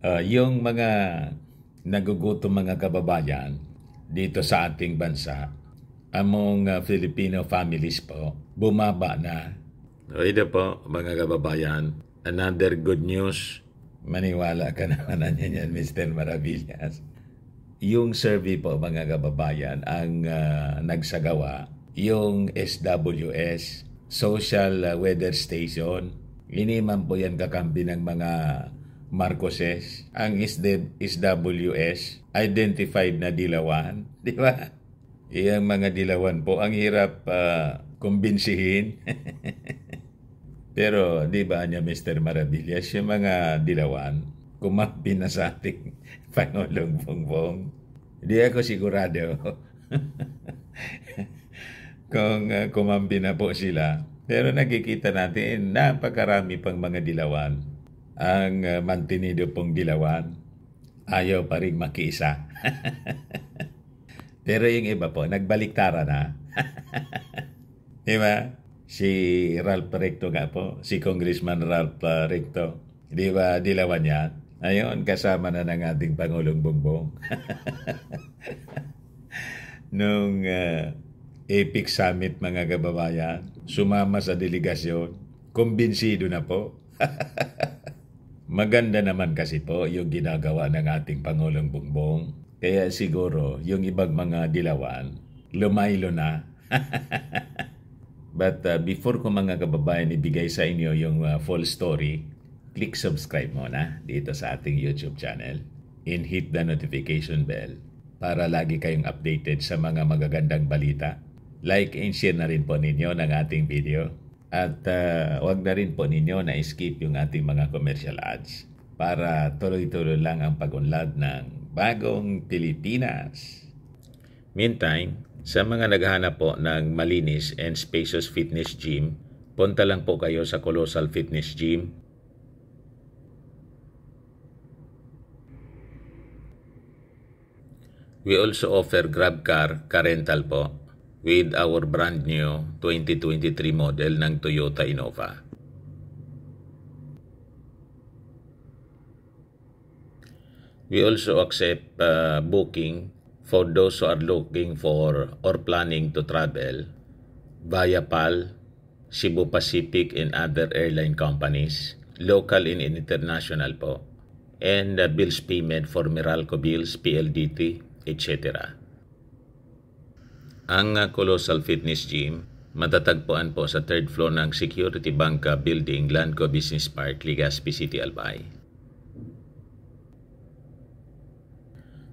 Yung mga nagugutom mga kababayan dito sa ating bansa, among Filipino families po, bumaba na. O ito po, mga kababayan, another good news. Maniwala ka naman na yan, Mr. Maravillas. Yung survey po, mga kababayan, ang nagsagawa, yung SWS, Social Weather Station. Iniman po yan kakampi ng mga Marcoses. Ang SWS, identified na dilawan. Di ba? Iyang mga dilawan po, ang hirap kumbinsihin. Pero di ba niya, Mr. Maravillas, yung mga dilawan, kumampi na sa ating Pangulong Bongbong. Di ako sigurado kung kumampi na po sila. Pero nakikita natin, napakarami pang mga dilawan. Ang mantinido pong dilawan, ayaw pa rin makiisa. Pero yung iba po, nagbaliktaran na. Diba? Si Ralph Recto nga po, si Congressman Ralph Recto. Di ba dilawan yan? Ayun, kasama na ng ating Pangulong Bongbong. Nung Epic Summit, mga kababayan, sumama sa delegasyon, kumbinsido na po. Maganda naman kasi po yung ginagawa ng ating Pangulong Bongbong. Kaya siguro yung ibang mga dilawan, lumaylo na. But before ko mga kababayan ibigay sa inyo yung full story, click subscribe muna dito sa ating YouTube channel and hit the notification bell para lagi kayong updated sa mga magagandang balita. Like and share na rin po ninyo ng ating video. At wag na rin po ninyo na skip yung ating mga commercial ads para tuloy-tuloy lang ang pag-unlad ng bagong Pilipinas. Meantime, sa mga naghahanap po ng malinis and spacious fitness gym, punta lang po kayo sa Colossal Fitness Gym. We also offer Grab car rental po with our brand new 2023 model ng Toyota Innova. We also accept booking for those who are looking for or planning to travel via PAL, Cebu Pacific and other airline companies, local and international po, and bills payment for Meralco bills, PLDT, etc. Ang Colossal Fitness Gym, matatagpuan po sa 3rd floor ng Security Banca Building, Landco Business Park, Legazpi City, Albay.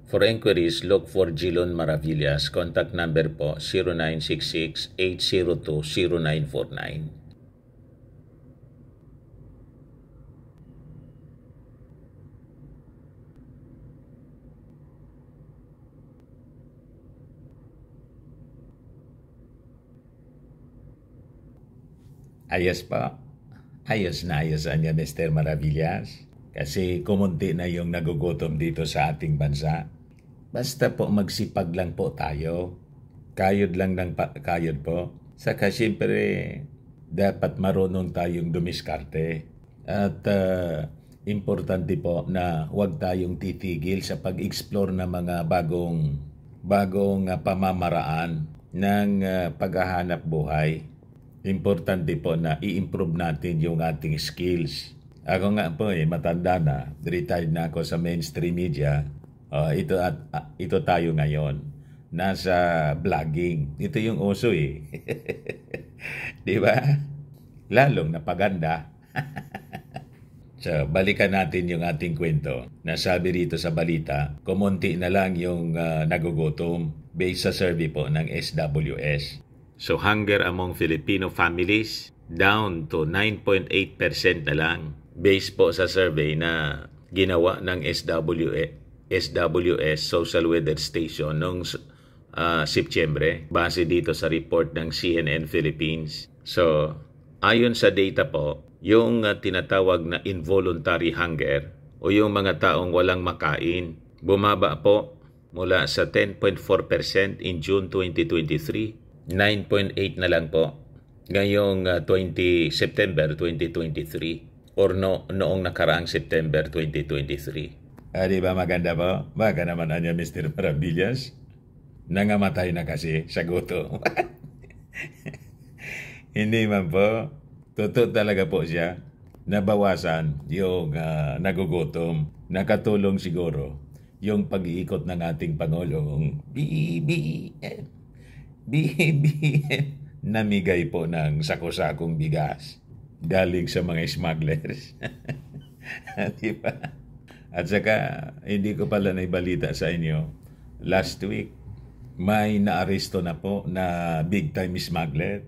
For inquiries, look for Jilon Maravillas. Contact number po 0966-802-0949. Ayos pa. Ayos na niya, Mr. Maravillas. Kasi kumunti na yung nagugutom dito sa ating bansa. Basta po magsipag lang po tayo. Kayod lang ng kayod po. Saka siyempre, dapat marunong tayong dumiskarte. At importante po na huwag tayong titigil sa pag-explore ng mga bagong pamamaraan ng paghahanap buhay. Importante po na i-improve natin yung ating skills. Ako nga po matanda na, retired na ako sa mainstream media. Ito tayo ngayon. Nasa vlogging. Ito yung uso Di ba? Lalong napaganda. So, balikan natin yung ating kwento. Nasabi rito sa balita, kumunti na lang yung nagugutom based sa survey po ng SWS. So, hunger among Filipino families down to 9.8% na lang based po sa survey na ginawa ng SWS Social Weather Station noong Setyembre base dito sa report ng CNN Philippines. So, ayon sa data po, yung tinatawag na involuntary hunger o yung mga taong walang makain, bumaba po mula sa 10.4% in June 2023, 9.8 na lang po ngayong September 2023. or noong nakaraang September 2023. Di ba maganda po? Baka naman anya Mr. Maravillas. Nangamatay na kasi sa gutom. Hindi man po. Totoo talaga po siya. Nabawasan yung nagugutom. Nakatulong siguro yung pag-iikot ng ating Pangulong BBM. BBM. Namigay po ng sako-sakong bigas galing sa mga smugglers. Diba? At saka, hindi ko pala naibalita sa inyo, last week, may naaresto na po na big-time smuggler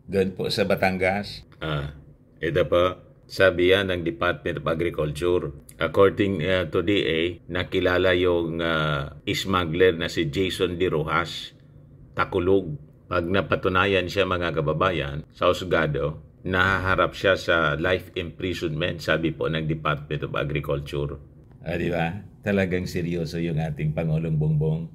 doon po sa Batangas. Ito po, sabi yan ng Department of Agriculture. According to DA, nakilala yung smuggler na si Jason De Rojas, Takulog. Pag napatunayan siya mga kababayan sa husgado, nahaharap siya sa life imprisonment, sabi po ng Department of Agriculture. Di ba? Talagang seryoso yung ating Pangulong Bongbong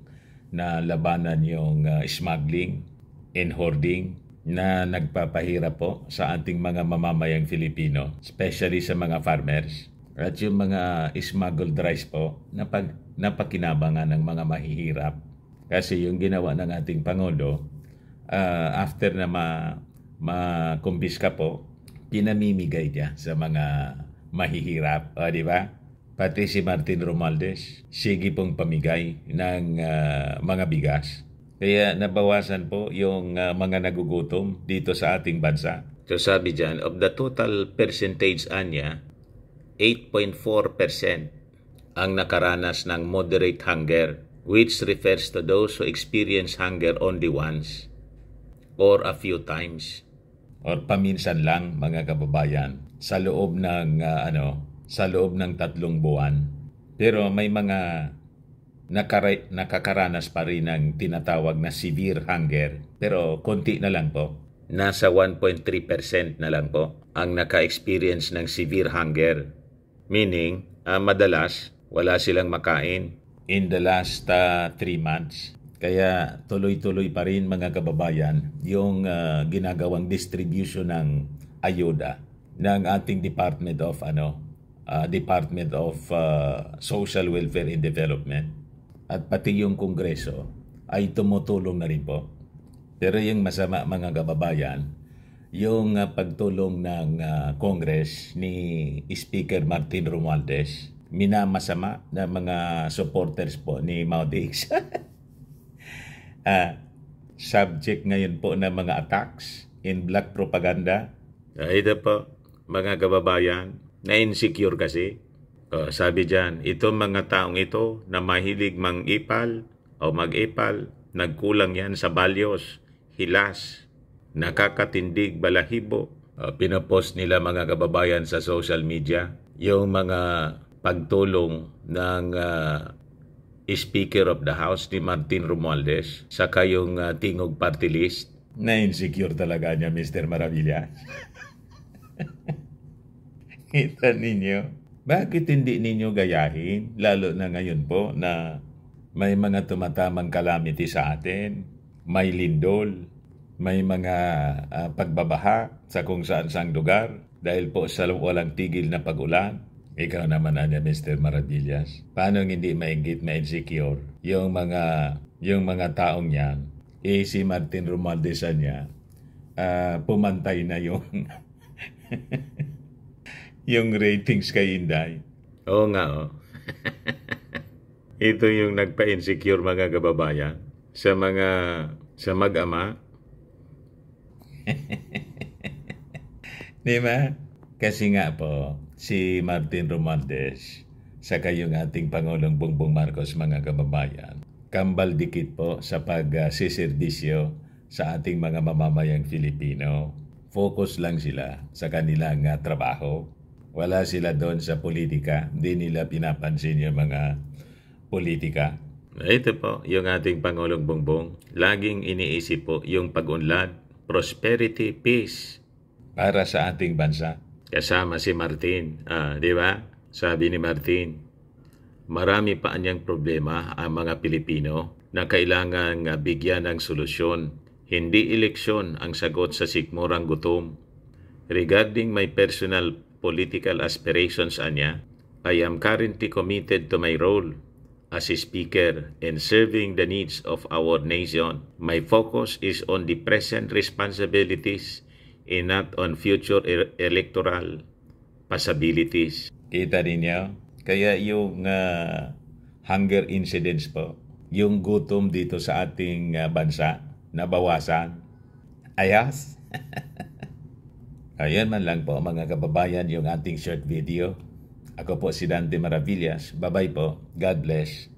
na labanan yung smuggling and hoarding na nagpapahirap po sa ating mga mamamayang Filipino, especially sa mga farmers. At yung mga smuggled rice po, napakinabangan ng mga mahihirap. Kasi yung ginawa ng ating Pangulo, after na makumpiska po, pinamimigay niya sa mga mahihirap. Di ba? Pati si Martin Romualdez, sige pong pamigay ng mga bigas. Kaya nabawasan po yung mga nagugutom dito sa ating bansa. So sabi dyan, of the total percentage anya, 8.4% ang nakaranas ng moderate hunger, which refers to those who experience hunger only once or a few times. Or paminsan lang mga kababayan sa loob ng sa loob ng 3 buwan. Pero may mga nakakaranas pa rin ng tinatawag na severe hunger. Pero konti na lang po. Nasa 1.3% na lang po ang naka-experience ng severe hunger. Meaning, madalas wala silang makain in the last 3 months. Kaya tuloy-tuloy pa rin mga kababayan yung ginagawang distribution ng ayuda ng ating Department of Social Welfare and Development. At pati yung Kongreso ay tumutulong na rin po. Pero yung masama mga kababayan, yung pagtulong ng Congress ni Speaker Martin Romualdez, minamasama na mga supporters po ni Maudix. Subject ngayon po ng mga attacks in black propaganda. Ito po, mga kababayan, na-insecure kasi. Sabi dyan, itong mga taong ito na mahilig mang-ipal o mag-ipal, nagkulang yan sa balyos, hilas, nakakatindig balahibo. Pinapost nila mga kababayan sa social media yung mga pagtulong ng Speaker of the House ni Martin Romualdez saka yung Tingog Party List. Na-insecure talaga niya, Mr. Maravilla. Kita ninyo? Bakit hindi ninyo gayahin? Lalo na ngayon po na may mga tumatamang calamity sa atin. May lindol, may mga pagbabaha sa kung saan-saang lugar dahil po sa walang tigil na pag-ulan. Ikaw naman, Mr. Maravillas. Paano hindi mainggit, ma-insecure yung mga taong yan? Si Martin Romualdez niya, pumantay na yung yung ratings kay Inday. Oo nga, Ito yung nagpa-insecure mga kababayan sa mag-ama. Di ba? Kasi nga po, si Martin Romualdez, saka yung ating Pangulong Bongbong Marcos mga kababayan, kambal dikit po sa pag-siservisyo sa ating mga mamamayang Filipino. Focus lang sila sa kanilang trabaho. Wala sila doon sa politika. Hindi nila pinapansin yung mga politika. Ito po, yung ating Pangulong Bongbong, laging iniisip po yung pag-unlad, prosperity, peace para sa ating bansa. Kasama si Martin, di ba? Sabi ni Martin, marami pa anyang problema ang mga Pilipino na kailangan bigyan ng solusyon. Hindi eleksyon ang sagot sa sikmurang gutom. Regarding my personal political aspirations anya, I am currently committed to my role as a speaker in serving the needs of our nation. My focus is on the present responsibilities and not on future electoral possibilities. Kita ninyo? Kaya yung hunger incidents po, yung gutom dito sa ating bansa, nabawasan. Ayos? Ayan man lang po mga kababayan yung ating short video. Ako po si Dante Maravillas. Bye-bye po. God bless.